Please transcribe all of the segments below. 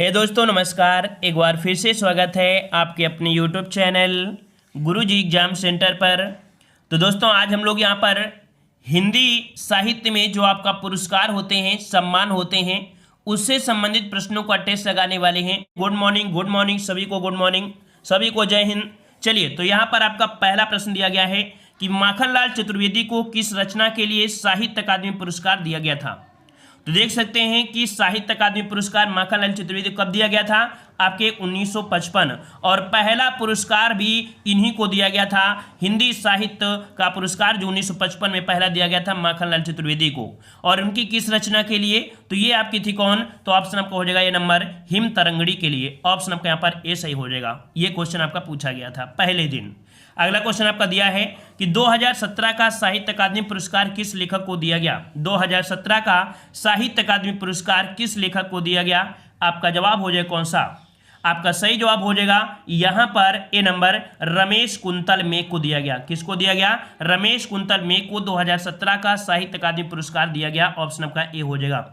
दोस्तों नमस्कार। एक बार फिर से स्वागत है आपके अपने YouTube चैनल गुरुजी एग्जाम सेंटर पर। तो दोस्तों आज हम लोग यहाँ पर हिंदी साहित्य में जो आपका पुरस्कार होते हैं, सम्मान होते हैं, उससे संबंधित प्रश्नों का टेस्ट लगाने वाले हैं। गुड मॉर्निंग सभी को, गुड मॉर्निंग सभी को, जय हिंद। चलिए, तो यहाँ पर आपका पहला प्रश्न दिया गया है कि माखनलाल चतुर्वेदी को किस रचना के लिए साहित्य अकादमी पुरस्कार दिया गया था। तो देख सकते हैं कि साहित्य अकादमी पुरस्कार माखनलाल चतुर्वेदी को कब दिया गया था, आपके 1955, और पहला पुरस्कार भी इन्हीं को दिया गया था। हिंदी साहित्य का पुरस्कार जो 1955 में पहला दिया गया था माखनलाल चतुर्वेदी को, और उनकी किस रचना के लिए, तो ये आपकी थी कौन, तो ऑप्शन आपका हो जाएगा ये नंबर हिम तरंगड़ी के लिए। ऑप्शन आपका यहाँ पर ए सही हो जाएगा। ये क्वेश्चन आपका पूछा गया था पहले दिन। अगला क्वेश्चन आपका दिया है कि 2017 का साहित्य अकादमी पुरस्कार किस लेखक को दिया गया। 2017 का साहित्य अकादमी पुरस्कार किस लेखक को दिया गया। आपका जवाब हो जाए कौन सा, आपका सही जवाब हो जाएगा यहां पर ए नंबर रमेश कुंतल मेघ को दिया गया। किसको दिया गया, रमेश कुंतल मेघ को 2017 का साहित्य अकादमी पुरस्कार दिया गया। ऑप्शन आपका ए हो जाएगा।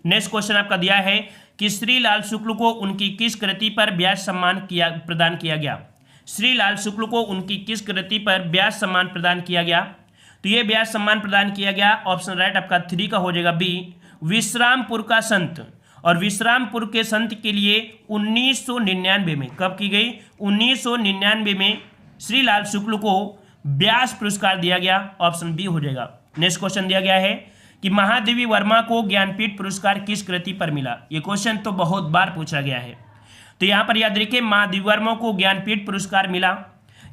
नेक्स्ट क्वेश्चन आपका दिया है कि श्रीलाल शुक्ल को उनकी किस कृति पर व्यास सम्मान प्रदान किया गया। श्रीलाल शुक्ल को उनकी किस कृति पर व्यास सम्मान प्रदान किया गया। तो ये व्यास सम्मान प्रदान किया गया, ऑप्शन राइट आपका 3 का हो जाएगा बी, विश्रामपुर का संत। और विश्रामपुर के संत के लिए 1999 में कब की गई, 1999 में श्रीलाल शुक्ल को व्यास पुरस्कार दिया गया। ऑप्शन बी हो जाएगा। नेक्स्ट क्वेश्चन दिया गया है कि महादेवी वर्मा को ज्ञानपीठ पुरस्कार किस कृति पर मिला। ये क्वेश्चन तो बहुत बार पूछा गया है, तो यहाँ पर याद रखिए महादेवी वर्मा को ज्ञानपीठ पुरस्कार मिला।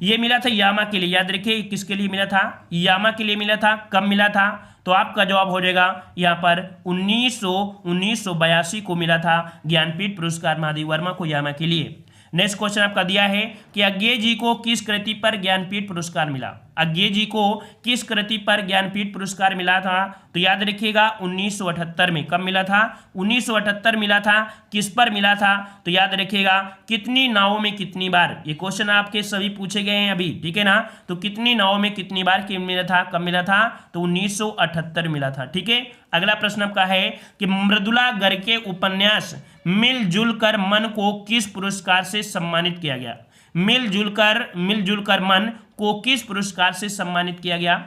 ये मिला था यामा के लिए। याद रखिए किसके लिए मिला था, यामा के लिए मिला था। कब मिला था, तो आपका जवाब हो जाएगा यहाँ पर 1982 को मिला था ज्ञानपीठ पुरस्कार महादेवी वर्मा को, यामा के लिए। नेक्स्ट क्वेश्चन आपका दिया है कि अज्ञे जी को किस कृति पर ज्ञानपीठ पुरस्कार मिला। अज्ञे जी को किस कृति पर ज्ञानपीठ पुरस्कार मिला था, तो याद रखिएगा 1978 में। कब मिला था, 1978 मिला था। किस पर मिला था, तो याद रखिएगा कितनी नावों में कितनी बार। ये क्वेश्चन आपके सभी पूछे गए हैं अभी, ठीक है ना। तो कितनी नावों में कितनी बार मिला था, कब मिला था, तो 1978 मिला था, ठीक है। अगला प्रश्न आपका है कि मृदुला गर्ग के उपन्यास मिलजुल कर मन को किस पुरस्कार से सम्मानित किया गया। मिलजुल कर मन को किस पुरस्कार से सम्मानित किया गया,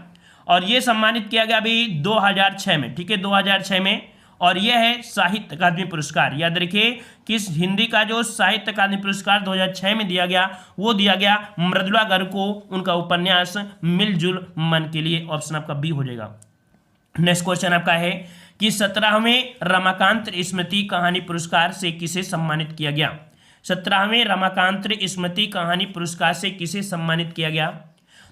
और यह सम्मानित किया गया अभी 2006 में, ठीक है, 2006 में। और यह है साहित्य अकादमी पुरस्कार। याद रखिए किस हिंदी का जो साहित्य अकादमी पुरस्कार 2006 में दिया गया, वो दिया गया मृदुला गर्ग को, उनका उपन्यास मिलजुल मन के लिए। ऑप्शन आपका बी हो जाएगा। नेक्स्ट क्वेश्चन आपका है कि 17वें रमाकांत स्मृति कहानी पुरस्कार से किसे सम्मानित किया गया। 17वें रमाकांत स्मृति कहानी पुरस्कार से किसे सम्मानित किया गया,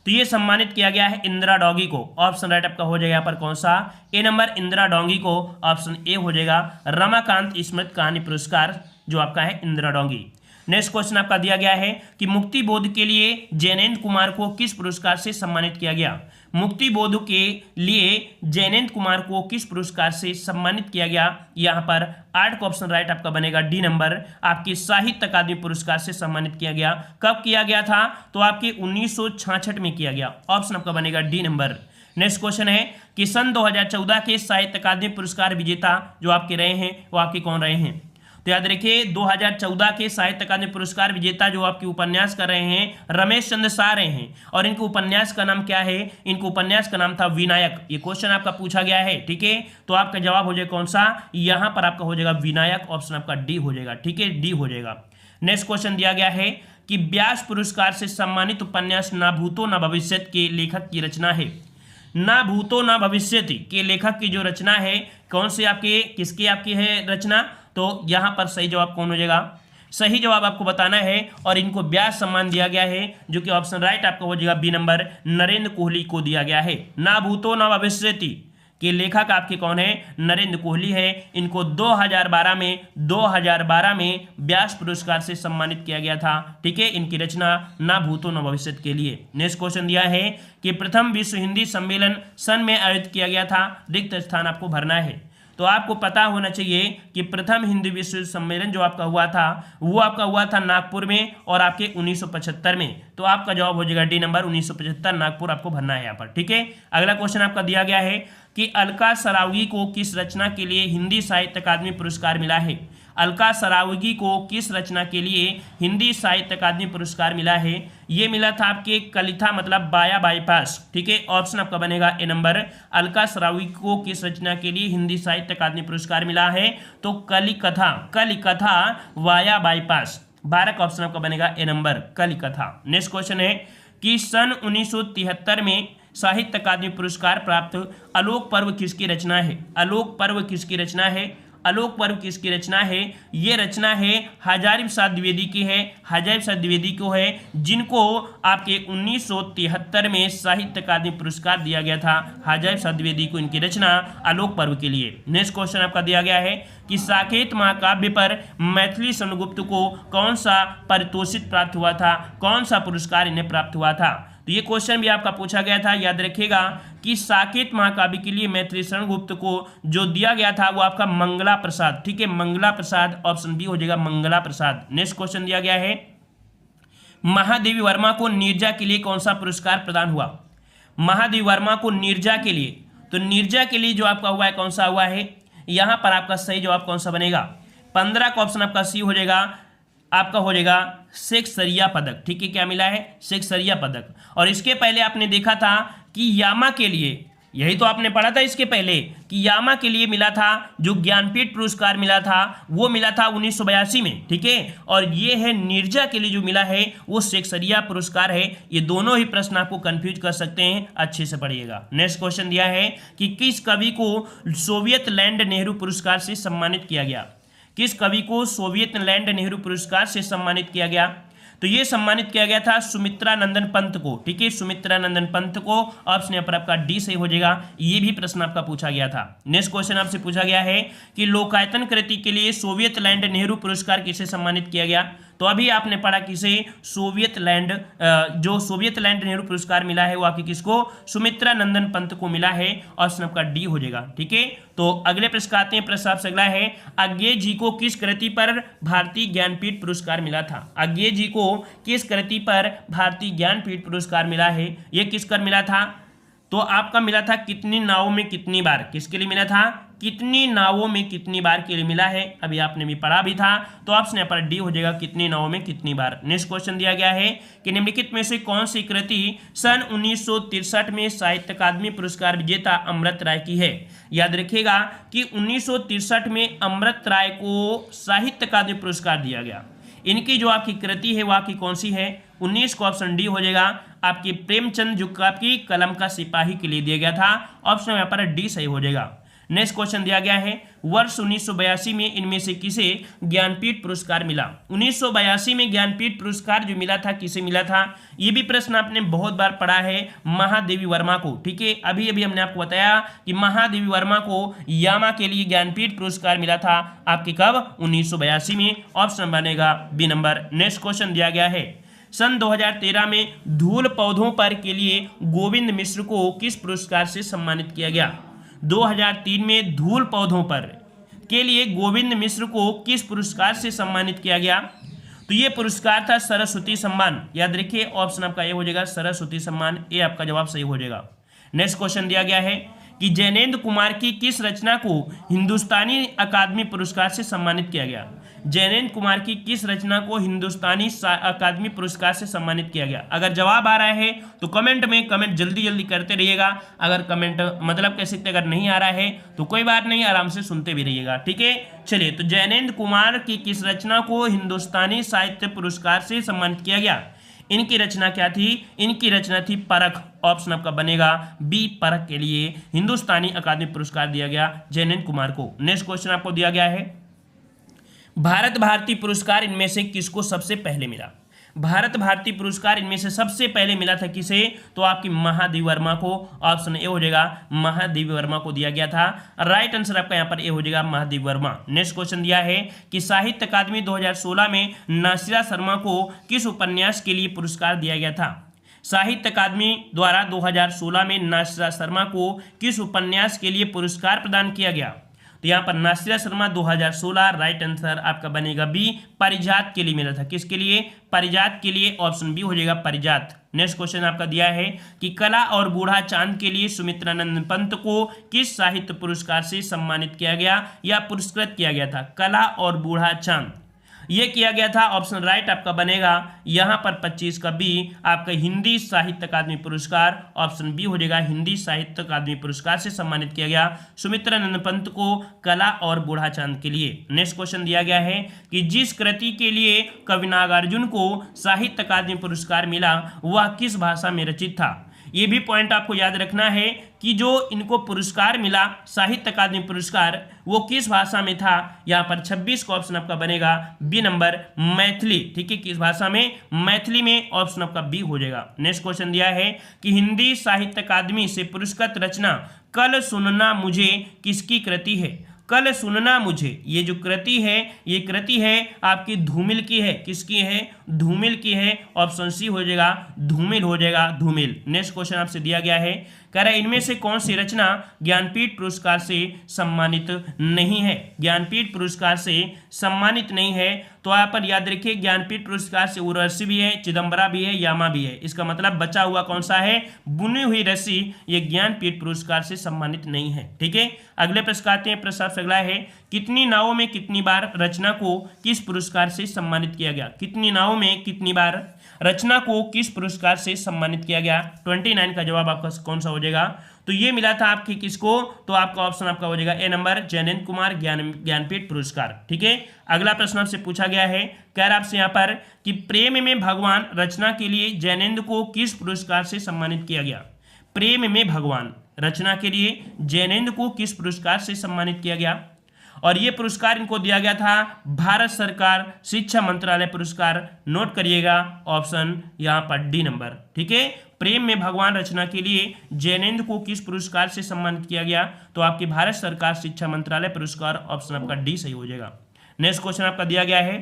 तो ये सम्मानित किया गया है इंदिरा डोंगी को। ऑप्शन राइट आपका हो जाएगा यहाँ पर कौन सा, ए नंबर इंदिरा डोंगी को। ऑप्शन ए हो जाएगा रमाकांत स्मृति कहानी पुरस्कार जो आपका है इंदिरा डोंगी। नेक्स्ट क्वेश्चन आपका दिया गया है कि मुक्ति बोध के लिए जैनेन्द्र कुमार को किस पुरस्कार से सम्मानित किया गया। मुक्ति बोध के लिए जैनेन्द्र कुमार को किस पुरस्कार से सम्मानित किया गया। यहाँ पर 8 का ऑप्शन राइट आपका बनेगा डी नंबर, आपकी साहित्य अकादमी पुरस्कार से सम्मानित किया गया। कब किया गया था, तो आपके 1966 में किया गया। ऑप्शन आपका बनेगा डी नंबर। नेक्स्ट क्वेश्चन है कि सन 2014 के साहित्य अकादमी पुरस्कार विजेता जो आपके रहे हैं वो आपके कौन रहे हैं। तो याद रखिए 2014 के साहित्य अकादमी पुरस्कार विजेता जो आपके उपन्यास कर रहे हैं रमेश चंद्र शाह रहे हैं, और इनके उपन्यास का नाम क्या है, इनके उपन्यास का नाम था विनायक। ये क्वेश्चन आपका पूछा गया है, ठीक है। तो आपका जवाब हो जाएगा कौन सा, यहाँ पर आपका हो जाएगा विनायक। ऑप्शन आपका डी हो जाएगा, ठीक है, डी हो जाएगा। नेक्स्ट क्वेश्चन दिया गया है कि व्यास पुरस्कार से सम्मानित उपन्यास ना भूतो ना भविष्यत के लेखक की रचना है। ना भूतो ना भविष्यति के लेखक की जो रचना है, कौन से आपके, किसकी आपकी है रचना, तो यहाँ पर सही जवाब कौन हो जाएगा, सही जवाब आपको बताना है। और इनको व्यास सम्मान दिया गया है जो कि ऑप्शन राइट आपका हो जाएगा बी नंबर, नरेंद्र कोहली को दिया गया है। ना भूतो ना भविष्यति के लेखक आपके कौन है, नरेंद्र कोहली है। इनको 2012 में व्यास पुरस्कार से सम्मानित किया गया था, ठीक है, इनकी रचना ना भूतो ना भविष्यत के लिए। नेक्स्ट क्वेश्चन दिया है कि प्रथम विश्व हिंदी सम्मेलन सन में आयोजित किया गया था, रिक्त स्थान आपको भरना है। तो आपको पता होना चाहिए कि प्रथम हिंदी विश्व सम्मेलन जो आपका हुआ था वो आपका हुआ था नागपुर में, और आपके 1975 में। तो आपका जवाब हो जाएगा डी नंबर 1975, नागपुर आपको भरना है यहाँ पर, ठीक है। अगला क्वेश्चन आपका दिया गया है कि अलका सरावगी को किस रचना के लिए हिंदी साहित्य अकादमी पुरस्कार मिला है। अलका सरावगी को किस रचना के लिए हिंदी साहित्य अकादमी पुरस्कार मिला है? ये मिला था आपके कलिथा मतलब बाया बाईपास, ठीक है। ऑप्शन आपका बनेगा ए नंबर। अलका सरावगी को किस रचना के लिए हिंदी साहित्य अकादमी पुरस्कार मिला है? तो कलिकथा वाया बाईपास। 12 का ऑप्शन आपका बनेगा ए नंबर, कलिकथा। नेक्स्ट क्वेश्चन है कि सन 1973 में साहित्य अकादमी पुरस्कार प्राप्त आलोक पर्व किसकी रचना है? आलोक पर्व किसकी रचना है? आलोक पर्व किसकी रचना है? ये रचना है हजारी प्रसाद द्विवेदी की है। हजारी प्रसाद द्विवेदी को है, जिनको आपके 1973 में साहित्य अकादमी पुरस्कार दिया गया था। हजारी प्रसाद द्विवेदी को इनकी रचना आलोक पर्व के लिए। नेक्स्ट क्वेश्चन आपका दिया गया है कि साकेत महाकाव्य पर मैथिली शरणगुप्त को कौन सा पारितोषिक प्राप्त हुआ था? कौन सा पुरस्कार इन्हें प्राप्त हुआ था? तो ये क्वेश्चन भी आपका पूछा गया था। याद रखिएगा कि साकेत महाकाव्य के लिए मैथिली शरणगुप्त को जो दिया गया था वो आपका मंगला प्रसाद, ठीक है, मंगला प्रसाद। ऑप्शन बी हो जाएगा मंगला प्रसाद। नेक्स्ट क्वेश्चन दिया गया है महादेवी वर्मा को नीरजा के लिए कौन सा पुरस्कार प्रदान हुआ? महादेवी वर्मा को नीरजा के लिए, तो नीरजा के लिए जो आपका हुआ है कौन सा हुआ है? यहां पर आपका सही जवाब कौन सा बनेगा? 15 का ऑप्शन आपका सी हो जाएगा, आपका हो जाएगा शेक्सपियर पदक, ठीक है। क्या मिला है? शेक्सपियर पदक। और इसके पहले आपने देखा था कि यामा के लिए, यही तो आपने पढ़ा था इसके पहले कि यामा के लिए मिला था जो ज्ञानपीठ पुरस्कार मिला था वो मिला था 1982 में, ठीक है। और ये है नीरजा के लिए जो मिला है वो शेक्सपियर पुरस्कार है। ये दोनों ही प्रश्न आपको कंफ्यूज कर सकते हैं, अच्छे से पढ़िएगा। नेक्स्ट क्वेश्चन दिया है कि किस कवि को सोवियत लैंड नेहरू पुरस्कार से सम्मानित किया गया? किस कवि को सोवियत लैंड नेहरू पुरस्कार से सम्मानित किया गया? तो ये सम्मानित किया गया था सुमित्रा नंदन पंत को, ठीक है, सुमित्रा नंदन पंत को। ऑप्शन यहाँ पर आपका डी सही हो जाएगा। ये भी प्रश्न आपका पूछा गया था। नेक्स्ट क्वेश्चन आपसे पूछा गया है कि लोकायतन कृति के लिए सोवियत लैंड नेहरू पुरस्कार किसे सम्मानित किया गया? तो अभी आपने पढ़ा किसे? सोवियत लैंड, जो सोवियत लैंड नेहरू पुरस्कार मिला है वो आपकी किसको? सुमित्रा नंदन पंत को मिला है। ऑप्शन आपका डी हो जाएगा, ठीक है। तो अगले प्रश्न आते हैं। प्रश्न आपसे अगला है अज्ञे जी को किस कृति पर भारतीय ज्ञानपीठ पुरस्कार मिला था? अज्ञे जी को किस कृति पर भारतीय ज्ञानपीठ पुरस्कार मिला है? ये किसकर मिला था? तो आपका मिला था कितनी नावों में कितनी बार। किसके लिए मिला था? कितनी नावों में कितनी बार के लिए मिला है। अभी आपने भी पढ़ा भी था, तो ऑप्शन यहाँ पर डी हो जाएगा, कितनी नावों में कितनी बार। नेक्स्ट क्वेश्चन दिया गया है कि निम्नलिखित में से कौन सी कृति सन 1963 में साहित्य अकादमी पुरस्कार विजेता अमृत राय की है? याद रखिएगा कि 1963 में अमृत राय को साहित्य अकादमी पुरस्कार दिया गया। इनकी जो आपकी कृति है वो आपकी कौन सी है? 19 को ऑप्शन डी हो जाएगा, आपकी प्रेमचंद जो आपकी कलम का सिपाही के लिए दिया गया था। ऑप्शन यहाँ पर डी सही हो जाएगा। नेक्स्ट क्वेश्चन दिया गया है वर्ष 1982 में इनमें से किसे ज्ञानपीठ पुरस्कार मिला? 1982 में ज्ञानपीठ पुरस्कार जो मिला था किसे मिला था? ये भी प्रश्न आपने बहुत बार पढ़ा है, महादेवी वर्मा को, ठीक है। अभी अभी हमने आपको बताया कि महादेवी वर्मा को यामा के लिए ज्ञानपीठ पुरस्कार मिला था आपके कब? 1982 में। ऑप्शन बनेगा बी नंबर। नेक्स्ट क्वेश्चन दिया गया है सन 2013 में धूल पौधों पर के लिए गोविंद मिश्र को किस पुरस्कार से सम्मानित किया गया? 2003 में धूल पौधों पर के लिए गोविंद मिश्र को किस पुरस्कार से सम्मानित किया गया? तो ये पुरस्कार था सरस्वती सम्मान। याद रखिए ऑप्शन आपका ये हो जाएगा सरस्वती सम्मान। ये आपका जवाब सही हो जाएगा। नेक्स्ट क्वेश्चन दिया गया है कि जैनेन्द्र कुमार की किस रचना को हिंदुस्तानी अकादमी पुरस्कार से सम्मानित किया गया? जैनेन्द्र कुमार की किस रचना को हिंदुस्तानी अकादमी पुरस्कार से सम्मानित किया गया? अगर जवाब आ रहा है तो कमेंट में कमेंट जल्दी जल्दी करते रहिएगा। अगर कमेंट मतलब कह सकते अगर नहीं आ रहा है तो कोई बात नहीं, आराम से सुनते भी रहिएगा, ठीक है। चलिए, तो जैनेन्द्र कुमार की किस रचना को हिंदुस्तानी साहित्य पुरस्कार से सम्मानित किया गया? इनकी रचना क्या थी? इनकी रचना थी परख। ऑप्शन आपका बनेगा बी, परख के लिए हिंदुस्तानी अकादमी पुरस्कार दिया गया जैनेन्द्र कुमार को। नेक्स्ट क्वेश्चन आपको दिया गया है भारत भारती पुरस्कार इनमें से किसको सबसे पहले मिला? भारत भारती पुरस्कार इनमें से सबसे पहले मिला था किसे? तो आपकी महादेवी वर्मा को। ऑप्शन ए हो जाएगा, महादेवी वर्मा को दिया गया था। राइट आंसर आपका यहाँ पर ए हो जाएगा, महादेवी वर्मा। नेक्स्ट क्वेश्चन दिया है कि साहित्य अकादमी 2016 में नासिरा शर्मा को किस उपन्यास के लिए पुरस्कार दिया गया था? साहित्य अकादमी द्वारा 2016 में नासिरा शर्मा को किस उपन्यास के लिए पुरस्कार प्रदान किया गया? तो यहाँ पर नासिरा शर्मा 2016। राइट आंसर आपका बनेगा बी, पारिजात के लिए मिला था। किसके लिए? पारिजात के लिए। ऑप्शन बी हो जाएगा, पारिजात। नेक्स्ट क्वेश्चन आपका दिया है कि कला और बूढ़ा चांद के लिए सुमित्रानंद पंत को किस साहित्य पुरस्कार से सम्मानित किया गया या पुरस्कृत किया गया था। कला और बूढ़ा चांद ये किया गया था, ऑप्शन राइट आपका बनेगा यहां पर 25 का बी आपका हिंदी साहित्य अकादमी पुरस्कार, ऑप्शन बी हो जाएगा हिंदी साहित्य अकादमी पुरस्कार से सम्मानित किया गया सुमित्रानंद पंत को कला और बूढ़ा चांद के लिए। नेक्स्ट क्वेश्चन दिया गया है कि जिस कृति के लिए कवि नागार्जुन को साहित्य अकादमी पुरस्कार मिला वह किस भाषा में रचित था। ये भी पॉइंट आपको याद रखना है कि जो इनको पुरस्कार मिला साहित्य अकादमी पुरस्कार वो किस भाषा में था। यहाँ पर 26 का ऑप्शन आपका बनेगा बी नंबर मैथिली। ठीक है, किस भाषा में, मैथिली में, ऑप्शन आपका बी हो जाएगा। नेक्स्ट क्वेश्चन दिया है कि हिंदी साहित्य अकादमी से पुरस्कृत रचना कल सुनना मुझे किसकी कृति है। कल सुनना मुझे ये जो कृति है ये कृति है आपकी धूमिल की है। किसकी है, धूमिल की है, ऑप्शन सी हो जाएगा धूमिल हो जाएगा, धूमिल। नेक्स्ट क्वेश्चन आपसे दिया गया है, कह रहा है इनमें से कौन सी रचना ज्ञानपीठ पुरस्कार से सम्मानित नहीं है। ज्ञानपीठ पुरस्कार से सम्मानित नहीं है तो यहाँ पर याद रखिए ज्ञानपीठ पुरस्कार से उर्वशी भी है, चिदम्बरा भी है, यामा भी है। इसका मतलब बचा हुआ कौन सा है, बुनी हुई रस्सी, ये ज्ञानपीठ पुरस्कार से सम्मानित नहीं है। ठीक है, अगले प्रश्न आते हैं। प्रश्न आपसे अगला है, कितनी नावों में कितनी बार रचना को किस पुरस्कार से सम्मानित किया गया। कितनी नावों में कितनी बार रचना को किस पुरस्कार से सम्मानित किया गया। 29 का जवाब आपका कौन सा हो जाएगा, तो ये मिला था आपके किसको, तो आपका ऑप्शन आपका हो जाएगा ए नंबर जयनेंद्र कुमार ज्ञानपीठ पुरस्कार। ठीक है, अगला प्रश्न आपसे पूछा गया है, कह रहा आपसे यहाँ पर कि प्रेम में भगवान रचना के लिए जयनेंद्र को किस पुरस्कार से सम्मानित किया गया। प्रेम में भगवान रचना के लिए जयनेंद्र को किस पुरस्कार से सम्मानित किया गया, और ये पुरस्कार इनको दिया गया था भारत सरकार शिक्षा मंत्रालय पुरस्कार। नोट करिएगा ऑप्शन यहाँ पर डी नंबर। ठीक है, प्रेम में भगवान रचना के लिए जयनेंद्र को किस पुरस्कार से सम्मानित किया गया, तो आपकी भारत सरकार शिक्षा मंत्रालय पुरस्कार, ऑप्शन आपका डी सही हो जाएगा। नेक्स्ट क्वेश्चन आपका दिया गया है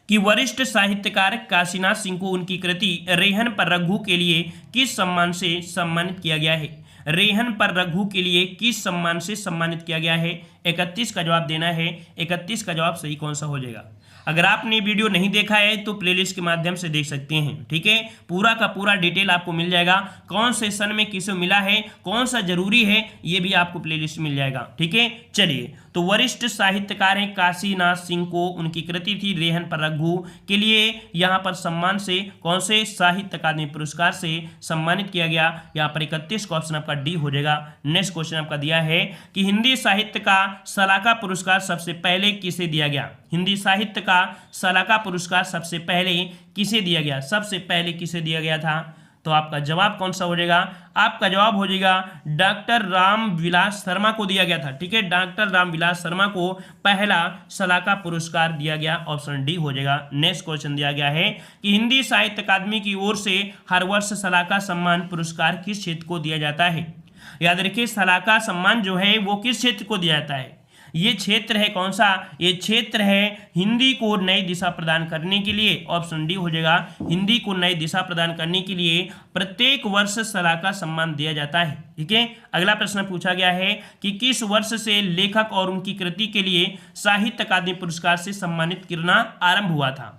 कि वरिष्ठ साहित्यकार काशीनाथ सिंह को उनकी कृति रेहन पर रघु के लिए किस सम्मान से सम्मानित किया गया है। रेहन पर रघु के लिए किस सम्मान से सम्मानित किया गया है। 31 का जवाब देना है। 31 का जवाब सही कौन सा हो जाएगा। अगर आपने वीडियो नहीं देखा है तो प्लेलिस्ट के माध्यम से देख सकते हैं। ठीक है, पूरा का पूरा डिटेल आपको मिल जाएगा, कौन से सन में किसे मिला है, कौन सा जरूरी है, ये भी आपको प्लेलिस्ट मिल जाएगा। ठीक है, चलिए, तो वरिष्ठ साहित्यकार हैं काशीनाथ सिंह को उनकी कृति थी रेहन पर रघु के लिए यहाँ पर सम्मान से कौन से साहित्य अकादमी पुरस्कार से सम्मानित किया गया। यहाँ पर 31 का ऑप्शन आपका डी हो जाएगा। नेक्स्ट क्वेश्चन आपका दिया है कि हिंदी साहित्य का सलाका पुरस्कार सबसे पहले किसे दिया गया। हिंदी साहित्य का सलाका पुरस्कार सबसे पहले किसे दिया गया, सबसे पहले किसे दिया गया था, तो आपका जवाब कौन सा हो जाएगा। आपका जवाब हो जाएगा डॉक्टर रामविलास शर्मा को दिया गया था। ठीक है, डॉक्टर रामविलास शर्मा को पहला सलाका पुरस्कार दिया गया, ऑप्शन डी हो जाएगा। नेक्स्ट क्वेश्चन दिया गया है कि हिंदी साहित्य अकादमी की ओर से हर वर्ष सलाका सम्मान पुरस्कार किस क्षेत्र को दिया जाता है। याद रखिए सलाका सम्मान जो है वो किस क्षेत्र को दिया जाता है। ये क्षेत्र है कौन सा, ये क्षेत्र है हिंदी को नई दिशा प्रदान करने के लिए, ऑप्शन डी हो जाएगा। हिंदी को नई दिशा प्रदान करने के लिए प्रत्येक वर्ष सलाका सम्मान दिया जाता है। ठीक है, अगला प्रश्न पूछा गया है कि किस वर्ष से लेखक और उनकी कृति के लिए साहित्य अकादमी पुरस्कार से सम्मानित करना आरंभ हुआ था।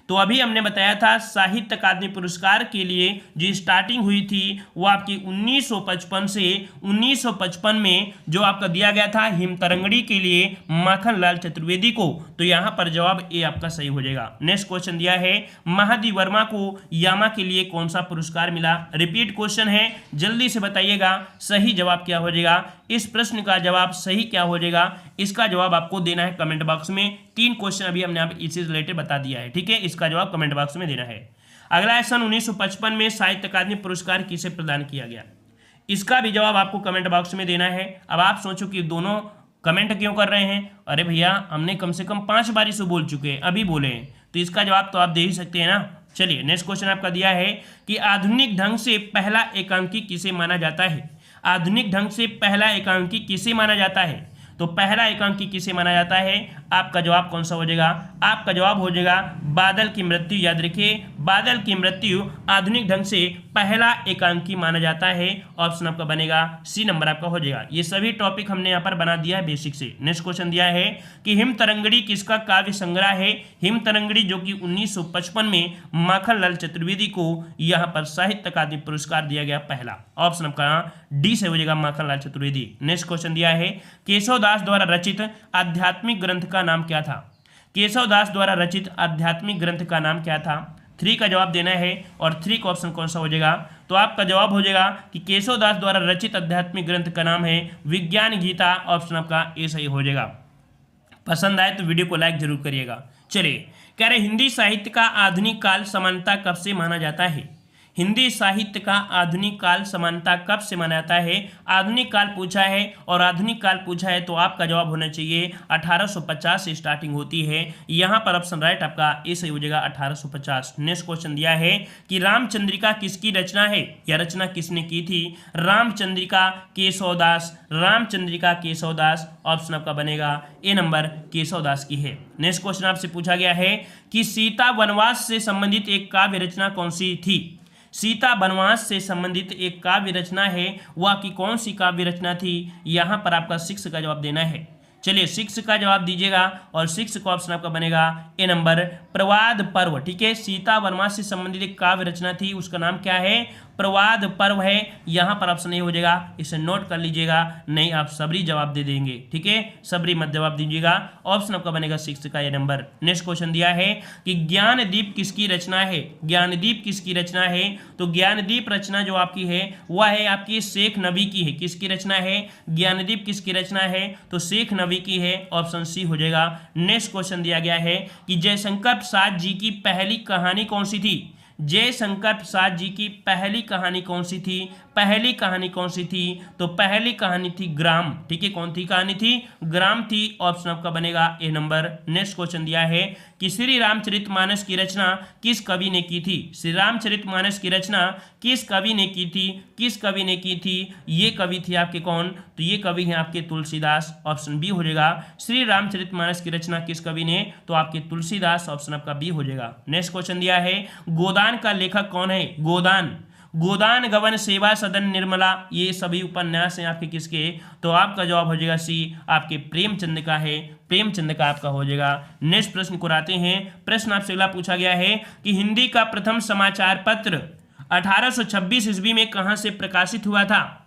तो अभी हमने बताया था साहित्य अकादमी पुरस्कार के लिए जो स्टार्टिंग हुई थी वो आपकी 1955 से 1955 में जो आपका दिया गया था हिमतरंगड़ी के लिए माखनलाल चतुर्वेदी को, तो यहाँ पर जवाब ए आपका सही हो जाएगा। नेक्स्ट क्वेश्चन दिया है महादेव वर्मा को यामा के लिए कौन सा पुरस्कार मिला। रिपीट क्वेश्चन है, जल्दी से बताइएगा सही जवाब क्या हो जाएगा। इस प्रश्न का जवाब सही क्या हो जाएगा, इसका जवाब आपको देना है कमेंट बॉक्स में। 3 क्वेश्चन अभी हमने आप इससे रिलेटेड बता दिया है। ठीक है, इसका जवाब कमेंट बॉक्स में देना है। अगला है सन 1955 में साहित्य अकादमी पुरस्कार किसे प्रदान किया गया, इसका भी जवाब आपको कमेंट बॉक्स में देना है। अब आप सोचो कि दोनों कमेंट क्यों कर रहे हैं, अरे भैया हमने कम से कम 5 बार इसे बोल चुके हैं, अभी बोले हैं, तो इसका जवाब तो आप दे ही सकते हैं ना। चलिए, नेक्स्ट क्वेश्चन आपका दिया है कि आधुनिक ढंग से पहला एकांकी किसे माना जाता है। आधुनिक ढंग से पहला एकांकी किसे माना जाता है, तो पहला एकांकी किसे माना जाता है। आपका जवाब कौन सा हो जाएगा? आपका जवाब हो जाएगा बादल की मृत्यु। याद रखिए, बादल की मृत्यु आधुनिक ढंग से पहला एकांकी माना जाता है। ऑप्शन आपका बनेगा सी नंबर आपका हो जाएगा। ये सभी टॉपिक हमने यहाँ पर बना दिया है बेसिक से। नेक्स्ट क्वेश्चन दिया है कि हिम तरंगड़ी किसका काव्य संग्रह है? हिम तरंगड़ी जो कि 1955 में माखनलाल चतुर्वेदी को यहाँ पर साहित्य अकादमी पुरस्कार दिया गया पहला। ऑप्शन आपका डी से हो जाएगा माखनलाल चतुर्वेदी। नेक्स्ट क्वेश्चन दिया है केशवदास द्वारा रचित आध्यात्मिक ग्रंथ का नाम क्या था? केशवदास द्वारा रचित आध्यात्मिक ग्रंथ का नाम क्या था? 3 का जवाब देना है और 3 का ऑप्शन कौन सा हो जाएगा? तो आपका जवाब हो जाएगा कि केशवदास द्वारा रचित आध्यात्मिक ग्रंथ का नाम है विज्ञान गीता। ऑप्शन आपका ए सही हो जाएगा। पसंद आए तो वीडियो को लाइक जरूर करिएगा। चलिए, कह रहे हिंदी साहित्य का आधुनिक काल समानता कब से माना जाता है? हिंदी साहित्य का आधुनिक काल समानता कब से माना जाता है? आधुनिक काल पूछा है और आधुनिक काल पूछा है तो आपका जवाब होना चाहिए 1850 से स्टार्टिंग होती है। यहाँ पर ऑप्शन राइट आपका ए सही हो जाएगा 1850। नेक्स्ट क्वेश्चन दिया है कि रामचंद्रिका किसकी रचना है? यह रचना किसने की थी? रामचंद्रिका केशवदास। रामचंद्रिका केशवदास। ऑप्शन आपका बनेगा ए नंबर केशवदास की है। नेक्स्ट क्वेश्चन आपसे पूछा गया है कि सीता वनवास से संबंधित एक काव्य रचना कौन सी थी? सीता वनवास से संबंधित एक काव्य रचना है, वह की कौन सी काव्य रचना थी? यहाँ पर आपका 6 का जवाब देना है। चलिए 6 का जवाब दीजिएगा और 6 का ऑप्शन आपका बनेगा ए नंबर प्रवाद पर्व। ठीक है, सीता वनवास से संबंधित एक काव्य रचना थी, उसका नाम क्या है? प्रवाद पर्व है। यहाँ पर ऑप्शन ए हो जाएगा, इसे नोट कर लीजिएगा, नहीं आप सबरी जवाब दे देंगे। ठीक है, सबरी मत जवाब दीजिएगा। ऑप्शन आपका बनेगा 6 का ये नंबर। नेक्स्ट क्वेश्चन दिया है कि ज्ञानदीप किसकी रचना है? ज्ञानदीप किसकी रचना है? तो ज्ञानदीप रचना जो आपकी है वह है आपकी शेख नबी की है। किसकी रचना है? ज्ञानदीप किसकी रचना है? तो शेख नबी की है। ऑप्शन सी हो जाएगा। नेक्स्ट क्वेश्चन दिया गया है कि जयशंकर प्रसाद जी की पहली कहानी कौन सी थी? जयशंकर प्रसाद जी की पहली कहानी कौन सी थी? पहली कहानी कौन सी थी? तो पहली कहानी थी ग्राम। ठीक है, कौन थी कहानी थी? ग्राम थी। ऑप्शन आपका बनेगा ए नंबर। नेक्स्ट क्वेश्चन दिया है कि श्री रामचरितमानस की रचना किस कवि ने की थी? श्री रामचरितमानस की रचना किस कवि ने की थी? किस कवि ने की थी? ये कवि थे आपके कौन? तो ये कवि हैं आपके तुलसीदास। ऑप्शन बी हो जाएगा। श्री रामचरितमानस की रचना किस कवि ने? तो आपके तुलसीदास। ऑप्शन आपका बी हो जाएगा। नेक्स्ट क्वेश्चन दिया है गोदान का लेखक कौन है? गोदान। गोदान गवन सेवा सदन निर्मला, ये सभी उपन्यास हैं आपके किसके? तो आपका जवाब हो जाएगा सी, आपके प्रेमचंद का है। प्रेमचंद का आपका हो जाएगा। नेक्स्ट प्रश्न को आते हैं। प्रश्न आपसे अगला पूछा गया है कि हिंदी का प्रथम समाचार पत्र 1826 ईस्वी में कहां से प्रकाशित हुआ था?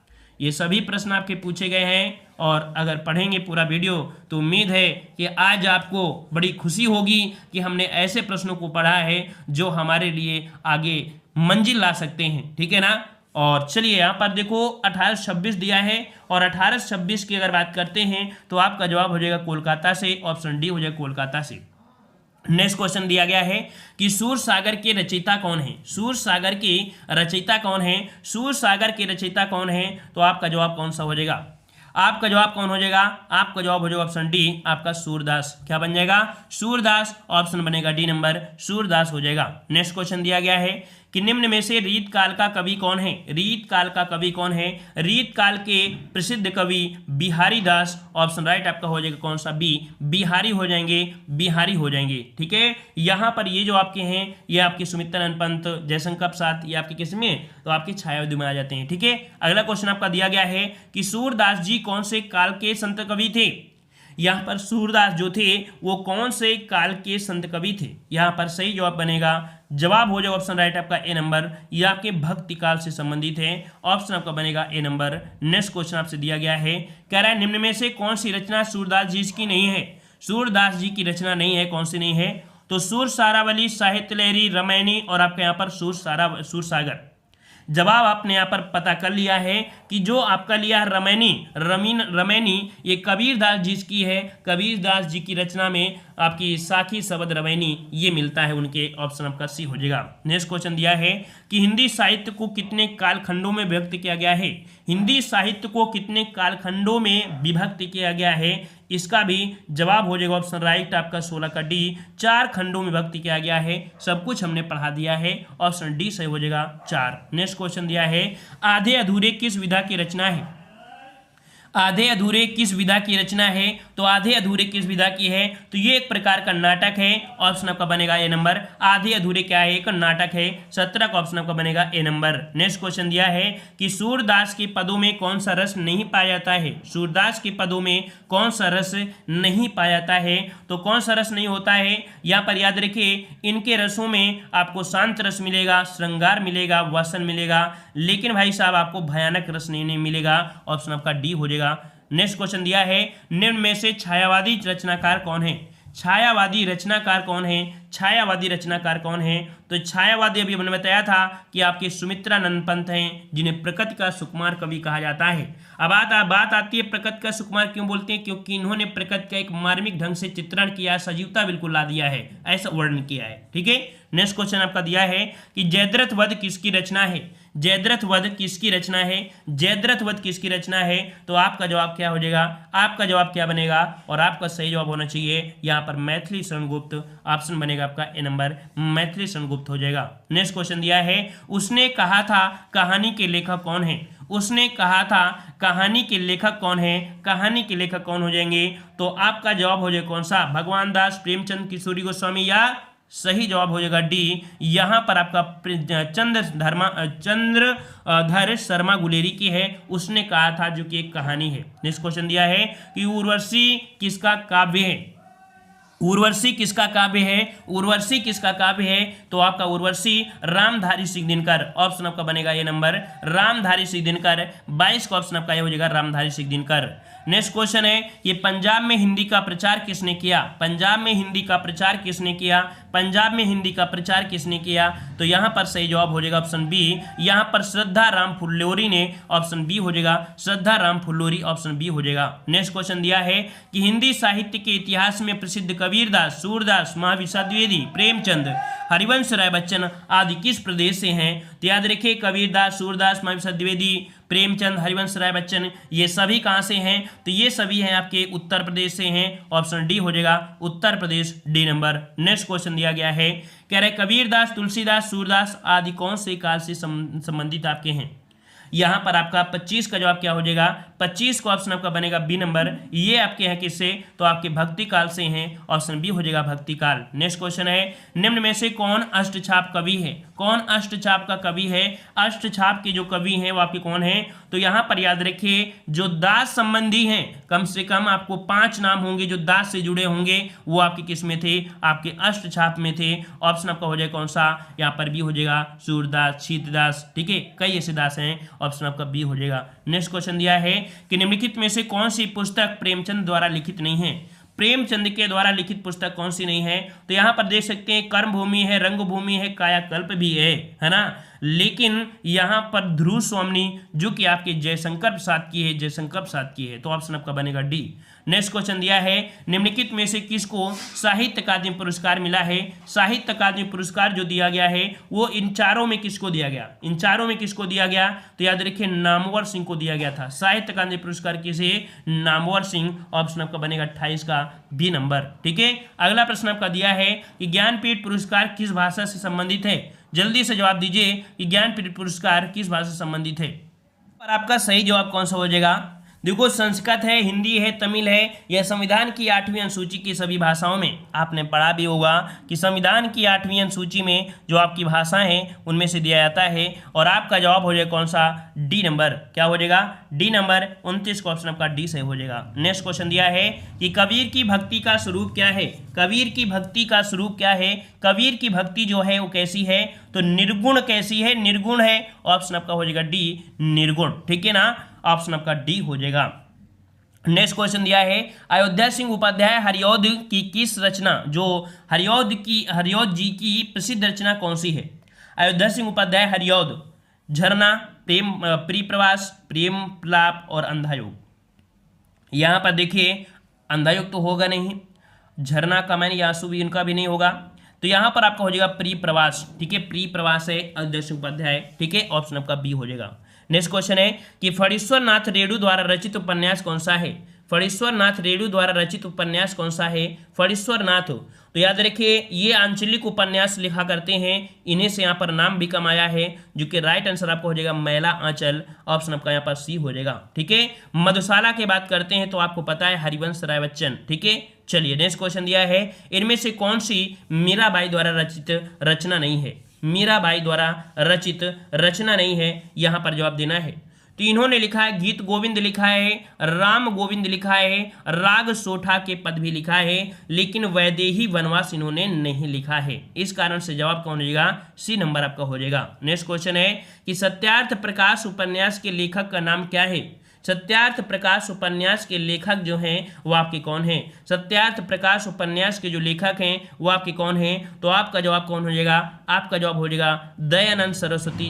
ये सभी प्रश्न आपके पूछे गए हैं और अगर पढ़ेंगे पूरा वीडियो तो उम्मीद है कि आज आपको बड़ी खुशी होगी कि हमने ऐसे प्रश्नों को पढ़ा है जो हमारे लिए आगे मंजिल ला सकते हैं। ठीक है ना? और चलिए यहाँ पर देखो 1826 दिया है और 1826 की अगर बात करते हैं तो आपका जवाब हो जाएगा कोलकाता से। ऑप्शन डी हो जाएगा कोलकाता से। नेक्स्ट क्वेश्चन दिया गया है कि सूरसागर के रचयिता कौन है? सूरसागर के रचयिता कौन है? सूरसागर के रचयिता कौन है? तो आपका जवाब कौन सा हो जाएगा? आपका जवाब कौन हो जाएगा? आपका जवाब हो जाएगा ऑप्शन डी, आपका सूरदास। क्या बन जाएगा? सूरदास। ऑप्शन बनेगा डी नंबर, सूरदास हो जाएगा। नेक्स्ट क्वेश्चन दिया गया है कि निम्न में से रीत काल का कवि कौन है? रीत काल का कवि कौन है? रीत काल के प्रसिद्ध कवि बिहारी दास। ऑप्शन राइट आपका हो जाएगा कौन सा? बी, बिहारी हो जाएंगे, बिहारी हो जाएंगे। ठीक है, यहाँ पर ये जो आपके हैं ये आपके सुमित्रानंद पंत, जयशंकर प्रसाद, ये आपके किस में? तो आपकी छायावधि में आ जाते हैं। ठीक है, अगला क्वेश्चन आपका दिया गया है कि सूरदास जी कौन से काल के संत कवि थे? यहाँ पर सूरदास जो थे वो कौन से काल के संत कवि थे? यहाँ पर सही जवाब बनेगा, जवाब हो जाएगा ऑप्शन राइट आपका ए नंबर, ये आपके भक्ति काल से संबंधित है। ऑप्शन आपका बनेगा ए नंबर। नेक्स्ट क्वेश्चन आपसे दिया गया है, कह रहा है निम्न में से कौन सी रचना सूरदास जी की नहीं है? सूरदास जी की रचना नहीं है, कौन सी नहीं है? तो सूर सारावली, साहित्य लहरी, रामायणी और आपके यहाँ पर सूरसागर। जवाब आपने यहाँ पर पता कर लिया है कि जो आपका लिया है रमैनी, ये कबीरदास जी की है। कबीरदास जी की रचना में आपकी साखी शब्द रमैनी ये मिलता है उनके। ऑप्शन आपका सी हो जाएगा। नेक्स्ट क्वेश्चन दिया है कि हिंदी साहित्य को कितने कालखंडों में विभक्त किया गया है? हिंदी साहित्य को कितने कालखंडों में विभक्त किया गया है? इसका भी जवाब हो जाएगा ऑप्शन राइट आपका 16 का डी, 4 खंडों में विभक्त किया गया है। सब कुछ हमने पढ़ा दिया है। ऑप्शन डी सही हो जाएगा 4। नेक्स्ट क्वेश्चन दिया है, आधे अधूरे किस विधा की रचना है? आधे अधूरे किस विधा की रचना है? तो आधे अधूरे किस विधा की है? तो ये एक प्रकार का नाटक है। ऑप्शन आपका बनेगा ए नंबर। आधे अधूरे क्या है? एक नाटक है। 17 का ऑप्शन आपका बनेगा ए नंबर। नेक्स्ट क्वेश्चन दिया है कि सूरदास के पदों में कौन सा रस नहीं पाया जाता है? सूरदास के पदों में कौन सा रस नहीं पाया जाता है? तो कौन सा रस नहीं होता है? यहाँ पर याद रखिए, इनके रसों में आपको शांत रस मिलेगा, श्रृंगार मिलेगा, वासन मिलेगा, लेकिन भाई साहब आपको भयानक रस नहीं मिलेगा। ऑप्शन आपका डी हो जाएगा। नेक्स्ट क्वेश्चन दिया है निम्न में से छायावादी रचनाकार कौन है? छायावादी रचनाकार कौन है? छायावादी रचनाकार कौन है? तो छायावादी अभी मैंने बताया था कि आपके सुमित्रानंद पंत हैं, जिन्हें प्रकृति का सुकुमार कवि कहा जाता है। अब बात आती है प्रकृति का सुकुमार क्यों बोलते हैं? क्योंकि इन्होंने प्रकृति का एक मार्मिक ढंग से चित्रण किया, सजीवता बिल्कुल ला दिया है, ऐसा वर्णन किया है। ठीक है। नेक्स्ट क्वेश्चन आपका दिया है कि जयद्रथ वध किसकी रचना है? जयद्रथ वध किसकी रचना है? जयद्रथ वध किसकी रचना है? तो आपका जवाब क्या हो जाएगा? आपका जवाब क्या बनेगा? और आपका सही जवाब होना चाहिए यहाँ पर मैथिली शरण गुप्त। ऑप्शन बनेगा आपका ए नंबर, मैथिली शरण गुप्त हो जाएगा। नेक्स्ट क्वेश्चन दिया है उसने कहा था कहानी के लेखक कौन है? उसने कहा था कहानी के लेखक कौन है? कहानी के लेखक कौन हो जाएंगे? तो आपका जवाब हो जाएगा कौन सा? भगवान दास, प्रेमचंद, किशोरी गोस्वामी, या सही जवाब हो जाएगा डी। यहां पर आपका चंद्रधर शर्मा गुलेरी की है, उसने कहा था, जो कि एक कहानी है। नेक्स्ट क्वेश्चन दिया है कि उर्वशी किसका काव्य है? उर्वशी किसका काव्य है? उर्वशी किसका काव्य है? तो आपका उर्वशी रामधारी सिंह दिनकर। ऑप्शन आपका बनेगा ये नंबर, रामधारी सिंह दिनकर। 22 का ऑप्शन आपका ये हो जाएगा रामधारी सिंह दिनकर। नेक्स्ट क्वेश्चन है कि पंजाब में हिंदी का प्रचार किसने किया? पंजाब में हिंदी का प्रचार किसने किया? पंजाब में हिंदी का प्रचार किसने किया? तो यहां पर सही जवाब हो जाएगा ऑप्शन बी। यहां पर श्रद्धा राम फुल्लोरी ने। ऑप्शन बी हो जाएगा, श्रद्धा राम फुल्लोरी। ऑप्शन बी हो जाएगा। नेक्स्ट क्वेश्चन दिया है कि हिंदी साहित्य के इतिहास में प्रसिद्ध कबीरदास, सूरदास, महाविशाल द्विवेदी, प्रेमचंद, हरिवंश राय बच्चन आदि किस प्रदेश से हैं? तो याद रखिए कबीरदास, सूरदास, महाविशाल द्विवेदी, प्रेमचंद, हरिवंश राय बच्चन, ये सभी कहां से हैं? तो ये सभी हैं आपके उत्तर प्रदेश से हैं। ऑप्शन डी हो जाएगा, Uttar Pradesh, D number. Next question दिया गया है, कह रहे कबीरदास, तुलसीदास, सूरदास आदि कौन से काल से संबंधित आपके हैं? यहां पर आपका 25 का जवाब क्या हो जाएगा? 25 का ऑप्शन आपका बनेगा बी नंबर। ये आपके हैं किससे? तो आपके भक्ति काल से हैं। ऑप्शन बी हो जाएगा भक्ति काल। नेक्स्ट क्वेश्चन है निम्न में से कौन अष्टछाप कवि है? कौन अष्टछाप का कवि है? अष्टछाप के जो कवि हैं वो आपके कौन है? तो यहां पर याद रखिए जो दास संबंधी हैं, कम से कम आपको 5 नाम होंगे जो दास से जुड़े होंगे, वो आपके किस में थे? आपके अष्टछाप में थे। ऑप्शन आपका हो जाएगा कौन सा? यहाँ पर बी हो जाएगा, सूरदास, शीतदास। ठीक है, कई ऐसे दास हैं। ऑप्शन आपका बी हो जाएगा। नेक्स्ट क्वेश्चन दिया है कि निम्नलिखित में से कौन सी पुस्तक प्रेमचंद द्वारा लिखित नहीं है? प्रेमचंद के द्वारा लिखित पुस्तक कौन सी नहीं है? तो यहां पर देख सकते हैं कर्मभूमि है, रंगभूमि है, कायाकल्प भी है ना। लेकिन यहां पर ध्रुव स्वामी जो कि आपके जयशंकर प्रसाद की है, जयशंकर प्रसाद की है। तो ऑप्शन आपका बनेगा डी। नेक्स्ट क्वेश्चन दिया है निम्नलिखित में से किसको साहित्य अकादमी पुरस्कार मिला है? साहित्य अकादमी पुरस्कार जो दिया गया है वो इन चारों में किसको दिया गया? इन चारों में किसको दिया गया? तो याद रखिए नामवर सिंह को दिया गया था। साहित्य अकादमी पुरस्कार किसे? नामवर सिंह। ऑप्शन आपका बनेगा 28 का बी नंबर। ठीक है, अगला प्रश्न आपका दिया है कि ज्ञानपीठ पुरस्कार किस भाषा से संबंधित है? जल्दी से जवाब दीजिए कि ज्ञानपीठ पुरस्कार किस भाषा से संबंधित है। पर आपका सही जवाब कौन सा हो जाएगा? देखो, संस्कृत है, हिंदी है, तमिल है। यह संविधान की 8वीं अनुसूची की सभी भाषाओं में आपने पढ़ा भी होगा कि संविधान की 8वीं अनुसूची में जो आपकी भाषाएं हैं उनमें से दिया जाता है। और आपका जवाब हो जाएगा कौन सा? D number. क्या हो जाएगा? D number. 29 का ऑप्शन आपका डी सही हो जाएगा। नेक्स्ट क्वेश्चन दिया है कि कबीर की भक्ति का स्वरूप क्या है? कबीर की भक्ति का स्वरूप क्या है? कबीर की भक्ति जो है वो कैसी है? तो निर्गुण कैसी है? निर्गुण है। ऑप्शन आपका हो जाएगा डी, निर्गुण। ठीक है ना, ऑप्शन आपका डी हो जाएगा। नेक्स्ट क्वेश्चन दिया है अयोध्या सिंह उपाध्याय हरिऔध की किस रचना, जो हरिऔध जी की प्रसिद्ध रचना कौन सी है? अयोध्या सिंह उपाध्याय हरिऔध, झरना, प्रेम, प्रिप्रवास, प्रेम प्रलाप और अंधायोग। यहां पर देखिए अंधायोग तो होगा नहीं, झरना का मैंने आंसू भी इनका भी नहीं होगा। तो यहां पर आपका हो जाएगा प्रिप्रवास। ठीक है, प्रिप्रवास है अयोध्या सिंह उपाध्याय। ठीक है, ऑप्शन आपका बी हो जाएगा। नेक्स्ट क्वेश्चन है कि फणीश्वर नाथ रेणु द्वारा रचित उपन्यास कौन सा है? फणीश्वर नाथ रेणु द्वारा रचित उपन्यास कौन सा है? फणीश्वर नाथ। तो याद रखिए ये आंचलिक उपन्यास लिखा करते हैं, इन्हीं से यहाँ पर नाम भी कमाया है, जो कि राइट आंसर आपका हो जाएगा मैला आंचल, ऑप्शन आपका यहाँ पर सी हो जाएगा। ठीक है, मधुशाला की बात करते हैं तो आपको पता है हरिवंश राय बच्चन। ठीक है, चलिए नेक्स्ट क्वेश्चन दिया है, इनमें से कौन सी मीराबाई द्वारा रचित रचना नहीं है? मीराबाई द्वारा रचित रचना नहीं है, यहाँ पर जवाब देना है। तो इन्होंने लिखा है गीत गोविंद लिखा है, राम गोविंद लिखा है, राग सोठा के पद भी लिखा है, लेकिन वैदेही वनवास इन्होंने नहीं लिखा है। इस कारण से जवाब कौन हो जाएगा? सी नंबर आपका हो जाएगा। नेक्स्ट क्वेश्चन है कि सत्यार्थ प्रकाश उपन्यास के लेखक का नाम क्या है? सत्यार्थ प्रकाश उपन्यास के लेखक जो हैं वो आपके कौन हैं? सत्यार्थ प्रकाश उपन्यास के जो लेखक हैं वो आपके कौन हैं? तो आपका जवाब कौन हो जाएगा? आपका जवाब हो जाएगा दयानंद सरस्वती,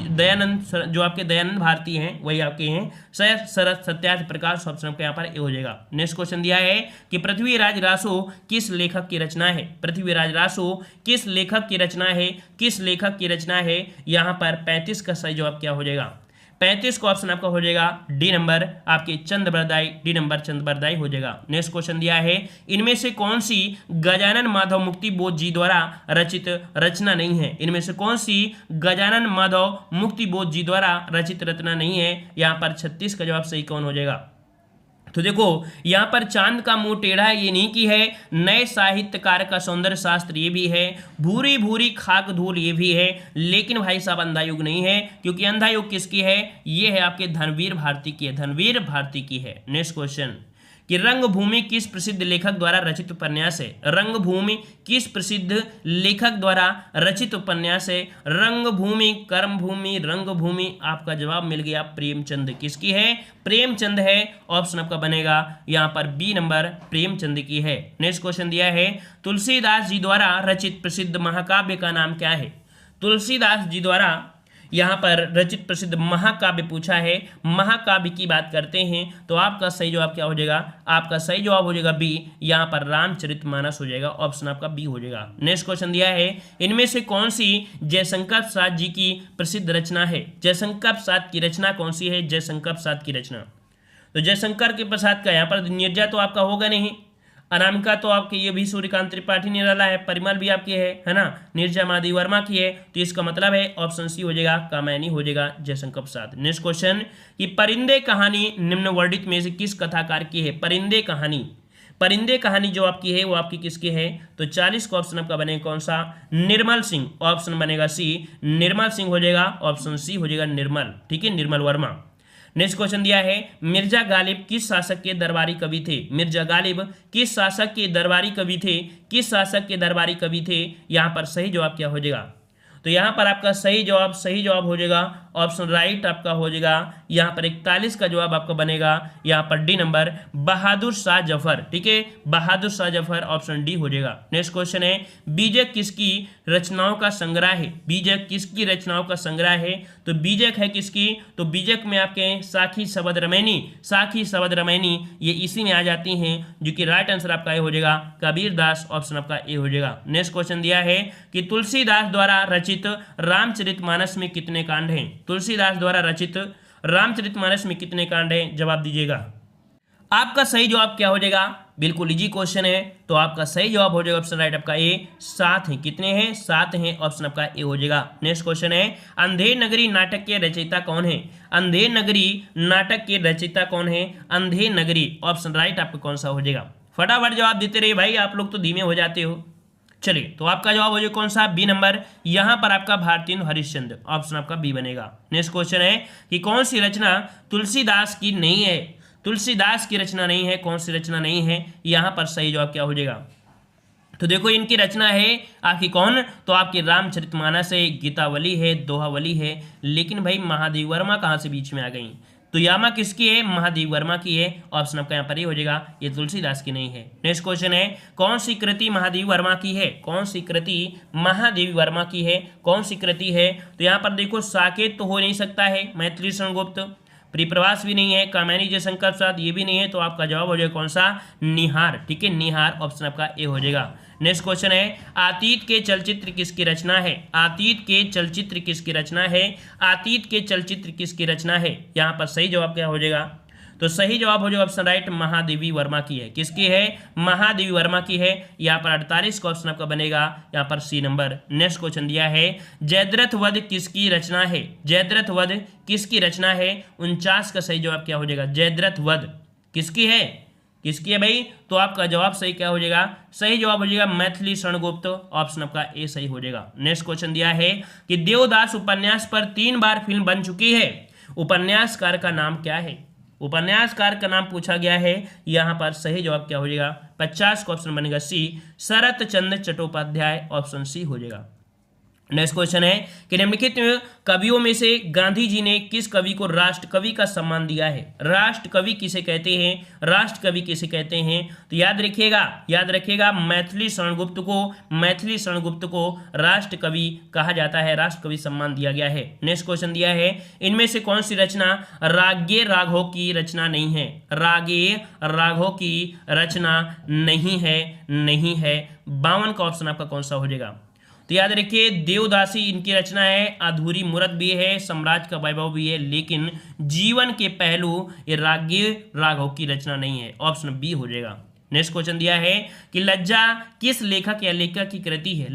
जो आपके दयानंद भारती हैं वही आपके हैं सत्यार्थ प्रकाश, ऑप्शन आपका यहाँ पर ए हो जाएगा। नेक्स्ट क्वेश्चन दिया है कि पृथ्वीराज रासो किस लेखक की रचना है? पृथ्वीराज रासो किस लेखक की रचना है? किस लेखक की रचना है? यहाँ पर 35 का सही जवाब क्या हो जाएगा? 35 का ऑप्शन आपका हो जाएगा डी नंबर आपके चंद्रबरदाई, डी नंबर चंद्रबरदाई हो जाएगा। नेक्स्ट क्वेश्चन दिया है इनमें से कौन सी गजानन माधव मुक्ति बोध जी द्वारा रचित रचना नहीं है? इनमें से कौन सी गजानन माधव मुक्ति बोध जी द्वारा रचित रचना नहीं है? यहाँ पर 36 का जवाब सही कौन हो जाएगा? तो देखो यहाँ पर चांद का मुंह टेढ़ा है ये नहीं की है, नए साहित्यकार का सौंदर्य शास्त्र ये भी है, भूरी भूरी खाक धूल ये भी है, लेकिन भाई साहब अंधा युग नहीं है, क्योंकि अंधा युग किसकी है? ये है आपके धनवीर भारती की है, धनवीर भारती की है। नेक्स्ट क्वेश्चन कि रंगभूमि किस प्रसिद्ध लेखक द्वारा रचित उपन्यास है? रंगभूमि किस प्रसिद्ध लेखक द्वारा रचित उपन्यास है? रंगभूमि, कर्मभूमि, रंगभूमि, आपका जवाब मिल गया प्रेमचंद। किसकी है? प्रेमचंद है, ऑप्शन आपका बनेगा यहाँ पर बी नंबर प्रेमचंद की है। नेक्स्ट क्वेश्चन दिया है तुलसीदास जी द्वारा रचित प्रसिद्ध महाकाव्य का नाम क्या है? तुलसीदास जी द्वारा यहाँ पर रचित प्रसिद्ध महाकाव्य पूछा है, महाकाव्य की बात करते हैं तो आपका सही जवाब क्या हो जाएगा? आपका सही जवाब हो जाएगा बी, यहाँ पर रामचरितमानस हो जाएगा, ऑप्शन आपका बी हो जाएगा। नेक्स्ट क्वेश्चन दिया है इनमें से कौन सी जयशंकर प्रसाद जी की प्रसिद्ध रचना है? जयशंकर प्रसाद की रचना कौन सी है? जयशंकर प्रसाद की रचना, तो जयशंकर के प्रसाद का यहाँ पर नीरजा तो आपका होगा नहीं, अनामिका तो आपके ये भी सूर्यकांत त्रिपाठी निराला है, परिमल भी आपकी है ना, नीरजा माधवी वर्मा की है, तो इसका मतलब है ऑप्शन सी हो जाएगा, कामैनी हो जाएगा जयशंकर प्रसाद। नेक्स्ट क्वेश्चन कि परिंदे कहानी निम्नवर्णित में से किस कथाकार की है? परिंदे कहानी, परिंदे कहानी जो आपकी है वो आपकी किसकी है? तो 40 का ऑप्शन आपका बनेगा कौन सा? निर्मल सिंह, ऑप्शन बनेगा सी, निर्मल सिंह हो जाएगा, ऑप्शन सी हो जाएगा निर्मल। ठीक है, निर्मल वर्मा। नेक्स्ट क्वेश्चन दिया है मिर्जा गालिब किस शासक के दरबारी कवि थे? मिर्जा गालिब किस शासक के दरबारी कवि थे? किस शासक के दरबारी कवि थे? यहाँ पर सही जवाब क्या हो जाएगा? तो यहाँ पर आपका सही जवाब हो जाएगा ऑप्शन राइट आपका हो जाएगा यहाँ पर 41 का जवाब आपका बनेगा यहाँ पर डी नंबर बहादुर शाह जफर। ठीक है, बहादुर शाह जफर, ऑप्शन डी हो जाएगा। नेक्स्ट क्वेश्चन है बीजक किसकी रचनाओं का संग्रह है? बीजक किसकी रचनाओं का संग्रह है? तो बीजक है किसकी? तो बीजक में आपके साखी शबद रमैनी, साखी शबद रमैनी ये इसी में आ जाती हैं, जो कि राइट आंसर आपका ए हो जाएगा कबीर दास, ऑप्शन आपका ए हो जाएगा। नेक्स्ट क्वेश्चन दिया है कि तुलसीदास द्वारा रचित रामचरितमानस में कितने कांड हैं? तुलसीदास द्वारा रचित रामचरितमानस में कितने कांड हैं? जवाब दीजिएगा। आपका सही जवाब क्या हो जाएगा? बिल्कुल इजी क्वेश्चन है, तो आपका सही जवाब हो जाएगा ऑप्शन राइट आपका ए, 7 है। कितने हैं? 7 हैं, ऑप्शन आपका ए हो जाएगा। नेक्स्ट क्वेश्चन है अंधेर नगरी नाटक के रचयिता कौन है? अंधेर नगरी नाटक के रचयिता कौन है? अंधेर नगरी, ऑप्शन राइट आपका कौन सा हो जाएगा? फटाफट जवाब देते रहिए भाई, आप लोग तो धीमे हो जाते हो। चलिए, तो आपका जवाब हो जाए कौन सा? बी नंबर, यहाँ पर आपका भारतीय हरिश्चंद्र, ऑप्शन आपका बी बनेगा। नेक्स्ट क्वेश्चन है कि कौन सी रचना तुलसीदास की नहीं है? तुलसीदास की रचना नहीं है, कौन सी रचना नहीं है? यहाँ पर सही जवाब क्या हो जाएगा? तो देखो इनकी रचना है आपकी कौन? तो आपकी रामचरितमानस है, गीतावली है, दोहावली है, लेकिन भाई महादेव वर्मा कहाँ से बीच में आ गई? तो यामा किसकी है? महादेव वर्मा की है, ऑप्शन आपका यहाँ पर ही हो जाएगा, ये तुलसीदास की नहीं है। नेक्स्ट क्वेश्चन है कौन सी कृति महादेव वर्मा की है? कौन सी कृति महादेव वर्मा की है? कौन सी कृति है? तो यहाँ पर देखो साकेत तो हो नहीं सकता है, मैथिली शरणगुप्त, परिप्रवास भी नहीं है, कामैनी जयशंकर प्रसाद ये भी नहीं है, तो आपका जवाब हो जाएगा कौन सा? निहार। ठीक है, निहार, ऑप्शन आपका ए हो जाएगा। नेक्स्ट क्वेश्चन है अतीत के चलचित्र किसकी रचना है? अतीत के चलचित्र किसकी रचना है? अतीत के चलचित्र किसकी रचना है? यहाँ पर सही जवाब क्या हो जाएगा? तो तो सही जवाब हो जाएगा ऑप्शन राइट महादेवी वर्मा की है। किसकी है? महादेवी वर्मा की है। यहाँ पर 48 का ऑप्शन आपका बनेगा यहाँ पर सी नंबर। नेक्स्ट क्वेश्चन दिया है जयद्रथ वध किसकी रचना है? जयद्रथ वध किसकी रचना है? 49 का सही जवाब क्या हो जाएगा? जयद्रथ वध किसकी है? किसकी है भाई? तो आपका जवाब सही क्या हो जाएगा? सही जवाब हो जाएगा मैथिली शरणगुप्त, ऑप्शन आपका ए सही हो जाएगा। नेक्स्ट क्वेश्चन दिया है कि देवदास उपन्यास पर 3 बार फिल्म बन चुकी है, उपन्यासकार का नाम क्या है? उपन्यासकार का नाम पूछा गया है। यहाँ पर सही जवाब क्या हो जाएगा? 50 का ऑप्शन बनेगा सी शरत चंद्र चट्टोपाध्याय, ऑप्शन सी हो जाएगा। नेक्स्ट क्वेश्चन है कि निम्नलिखित कवियों में से गांधी जी ने किस कवि को राष्ट्र कवि का सम्मान दिया है? राष्ट्र कवि किसे कहते हैं? राष्ट्र कवि किसे कहते हैं? तो याद रखिएगा मैथिली शरणगुप्त को राष्ट्र कवि कहा जाता है, राष्ट्र कवि सम्मान दिया गया है। नेक्स्ट क्वेश्चन दिया है इनमें से कौन सी रचना राग्ये राघव की रचना नहीं है? राग्ये राघव की रचना नहीं है। 52 का ऑप्शन आपका कौन सा हो जाएगा? तो याद रखिए देवदासी इनकी रचना है, अधूरी मूरत भी है, साम्राज्य का वैभव भी है, लेकिन जीवन के पहलू ये राग्ये राघव की रचना नहीं है, ऑप्शन बी हो जाएगा। नेक्स्ट क्वेश्चन दिया है कि लज्जा किस लेखक या लेखक की कृति है?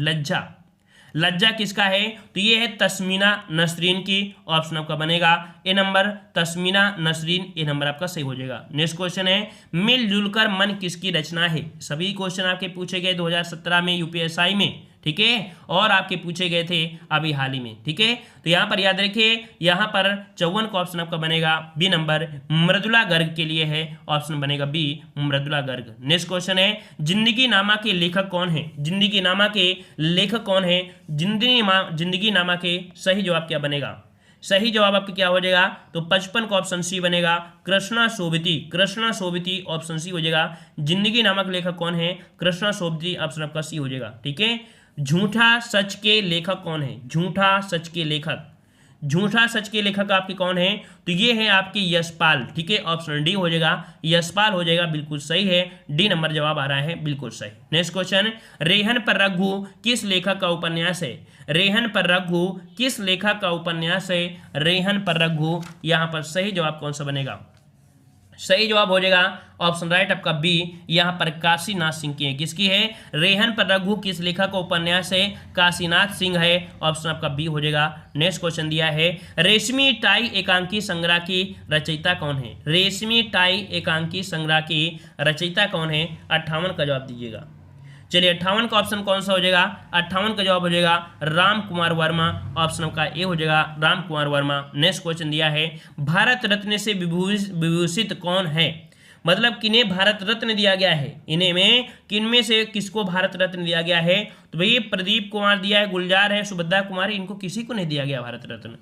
लज्जा किसका है? तो ये है तस्मीना नसरीन की, ऑप्शन आपका बनेगा ए नंबर तस्मीना नसरीन, ए नंबर आपका सही हो जाएगा। नेक्स्ट क्वेश्चन है मिलजुल कर मन किसकी रचना है? सभी क्वेश्चन आपके पूछे गए 2017 में यूपीएसआई में, ठीक है, और आपके पूछे गए थे अभी हाल ही में, ठीक है। तो यहाँ पर याद रखिए यहाँ पर 54 का ऑप्शन आपका बनेगा बी नंबर मृदुला गर्ग के लिए है, ऑप्शन बनेगा B Mridula Garg. Next question है जिंदगी नामा के लेखक कौन है? जिंदगी नामा के लेखक कौन है? जिंदगी नामा के सही जवाब क्या बनेगा? सही जवाब आपका क्या हो जाएगा? तो 55 का ऑप्शन सी बनेगा कृष्णा सोभिती, ऑप्शन सी हो जाएगा। जिंदगी नामक लेखक कौन है? कृष्णा सोभिती, ऑप्शन आपका सी हो जाएगा, ठीक है। झूठा सच के लेखक कौन है? झूठा सच के लेखक आपके कौन है? तो ये है आपके यशपाल, ठीक है, ऑप्शन डी हो जाएगा, यशपाल हो जाएगा, बिल्कुल सही है, डी नंबर जवाब आ रहा है, बिल्कुल सही। नेक्स्ट क्वेश्चन रेहन पर रघु किस लेखक का उपन्यास है? रेहन पर रघु किस लेखक का उपन्यास है? रेहन पर रघु, यहाँ पर सही जवाब कौन सा बनेगा? सही जवाब हो जाएगा ऑप्शन राइट आपका बी, यहाँ पर काशीनाथ सिंह की है। किसकी है? रेहन पर रघु किस लेखक का उपन्यास है? काशीनाथ सिंह है, ऑप्शन आपका बी हो जाएगा। नेक्स्ट क्वेश्चन दिया है रेशमी टाई एकांकी संग्रह की रचयिता कौन है? रेशमी टाई एकांकी संग्रह की रचयिता कौन है? 58 का जवाब दीजिएगा। चलिए 58 का ऑप्शन कौन सा हो जाएगा? 58 का जवाब हो जाएगा राम कुमार वर्मा, ऑप्शन का ए हो जाएगा राम कुमार वर्मा। नेक्स्ट क्वेश्चन दिया है भारत रत्न से विभूषित कौन है? मतलब किन्हें भारत रत्न दिया गया है? इन्हें में किन में से किसको भारत रत्न दिया गया है? तो भाई प्रदीप कुमार दिया है, गुलजार है, सुभद्रा कुमारी, इनको किसी को नहीं दिया गया भारत रत्न,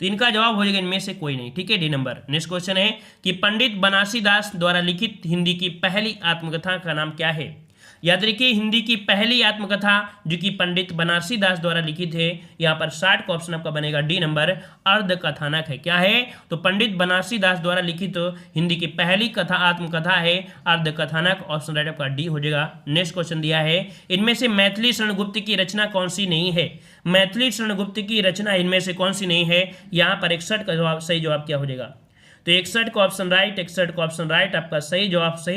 तो इनका जवाब हो जाएगा इनमें से कोई नहीं, ठीक है, डी नंबर। नेक्स्ट क्वेश्चन है कि पंडित बनारसी दास द्वारा लिखित हिंदी की पहली आत्मकथा का नाम क्या है? याद रखिए हिंदी की पहली आत्मकथा जो कि पंडित बनारसी दास द्वारा लिखित है, यहाँ पर 60 का ऑप्शन आपका बनेगा डी नंबर अर्ध कथानक है। क्या है? तो पंडित बनारसी दास द्वारा लिखित हिंदी की पहली कथा आत्मकथा है अर्ध कथानक, ऑप्शन राइट आपका डी हो जाएगा। नेक्स्ट क्वेश्चन दिया है इनमें से मैथिली शरणगुप्त की रचना कौन सी नहीं है? मैथिली शरणगुप्त की रचना इनमें से कौन सी नहीं है? यहाँ पर 61 का जवाब सही जवाब क्या हो जाएगा? तो 61 का ऑप्शन राइट, आपका सही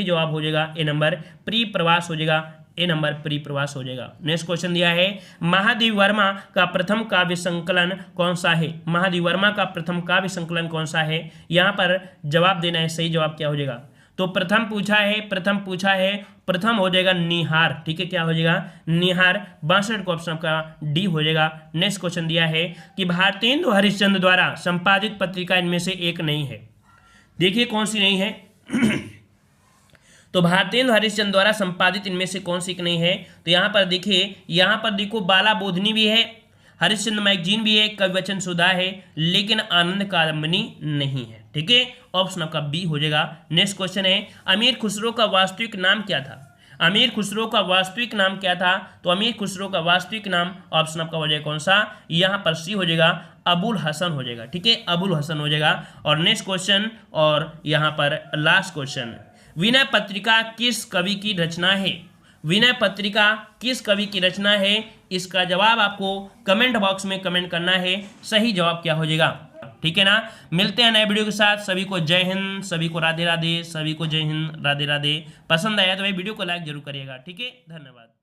जवाब हो जाएगा ए नंबर प्री प्रवास हो जाएगा, ए नंबर प्री प्रवास हो जाएगा। नेक्स्ट क्वेश्चन दिया है महादेवी वर्मा का प्रथम काव्य संकलन कौन सा है? महादेवी वर्मा का प्रथम काव्य संकलन कौन सा है? यहाँ पर जवाब देना है, सही जवाब क्या हो जाएगा? तो प्रथम पूछा है, प्रथम हो जाएगा निहार, ठीक है, क्या हो जाएगा? निहार। 62 का ऑप्शन आपका डी हो जाएगा। नेक्स्ट क्वेश्चन दिया है कि भारतेंदु हरिश्चंद्र द्वारा संपादित पत्रिका इनमें से एक नहीं है। देखिए कौन सी नहीं है? तो भारतेंदु हरिश्चंद्र द्वारा संपादित इनमें से कौन सी एक नहीं है? तो यहाँ पर देखो बाला बोधनी भी है, हरिश्चंद्र मैगजीन भी है, कवि वचन सुधा है, लेकिन आनंद कादम्बिनी नहीं है, ठीक है, ऑप्शन आपका बी हो जाएगा। नेक्स्ट क्वेश्चन है अमीर खुसरो का वास्तविक नाम क्या था? अमीर खुसरो का वास्तविक नाम क्या था? तो अमीर खुसरो का वास्तविक नाम ऑप्शन आपका हो जाएगा कौन सा? यहाँ पर सी हो जाएगा अबुल हसन हो जाएगा, ठीक है, अबुल हसन हो जाएगा। और नेक्स्ट क्वेश्चन और यहाँ पर लास्ट क्वेश्चन विनय पत्रिका किस कवि की रचना है? विनय पत्रिका किस कवि की रचना है? इसका जवाब आपको कमेंट बॉक्स में कमेंट करना है। सही जवाब क्या हो जाएगा? ठीक है ना। मिलते हैं नए वीडियो के साथ। सभी को जय हिंद, सभी को राधे राधे, सभी को जय हिंद राधे राधे। पसंद आया तो भाई वीडियो को लाइक जरूर करिएगा। ठीक है, धन्यवाद।